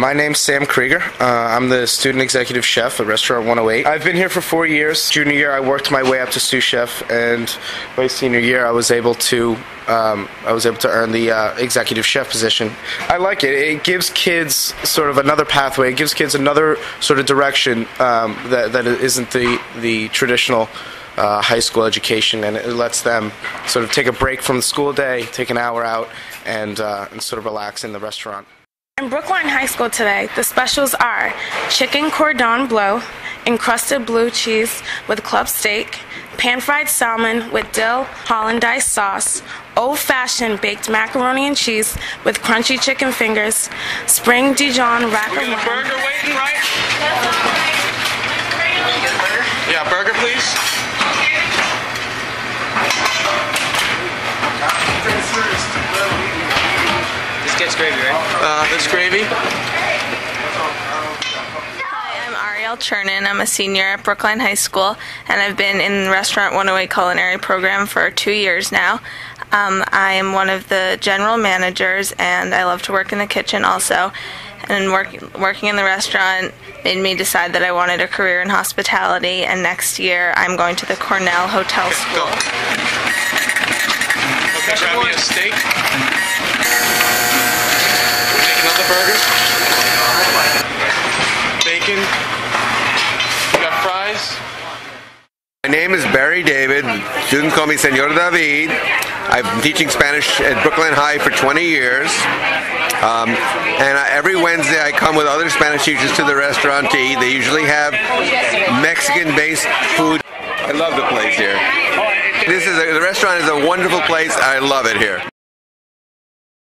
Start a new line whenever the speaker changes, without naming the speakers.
My name's Sam Krieger. I'm the student executive chef at Restaurant 108. I've been here for 4 years. Junior year, I worked my way up to sous chef, and my senior year, I was able to earn the executive chef position. I like it. It gives kids sort of another pathway. It gives kids another sort of direction that isn't the traditional high school education, and it lets them sort of take a break from the school day, take an hour out, and sort of relax in the restaurant.
In Brookline High School today, the specials are chicken cordon bleu, encrusted blue cheese with club steak, pan-fried salmon with dill hollandaise sauce, old-fashioned baked macaroni and cheese with crunchy chicken fingers, spring Dijon rack of lamb.
Burger waiting, right? Yeah, burger, please.
This gets gravy, right?
This gravy.
Hi, I'm Ariel Chernin. I'm a senior at Brookline High School, and I've been in the Restaurant 108 Culinary program for 2 years now. I am one of the general managers, and I love to work in the kitchen also. And working in the restaurant made me decide that I wanted a career in hospitality, and next year I'm going to the Cornell Hotel School.
Okay, grab me a steak. Take another burger. Bacon. You got fries.
My name is Barry David. Students call me Senor David. I've been teaching Spanish at Brookline High for 20 years. Every Wednesday I come with other Spanish teachers to the restaurant to eat. They usually have Mexican-based food. I love the place here. The restaurant is a wonderful place. I love it here.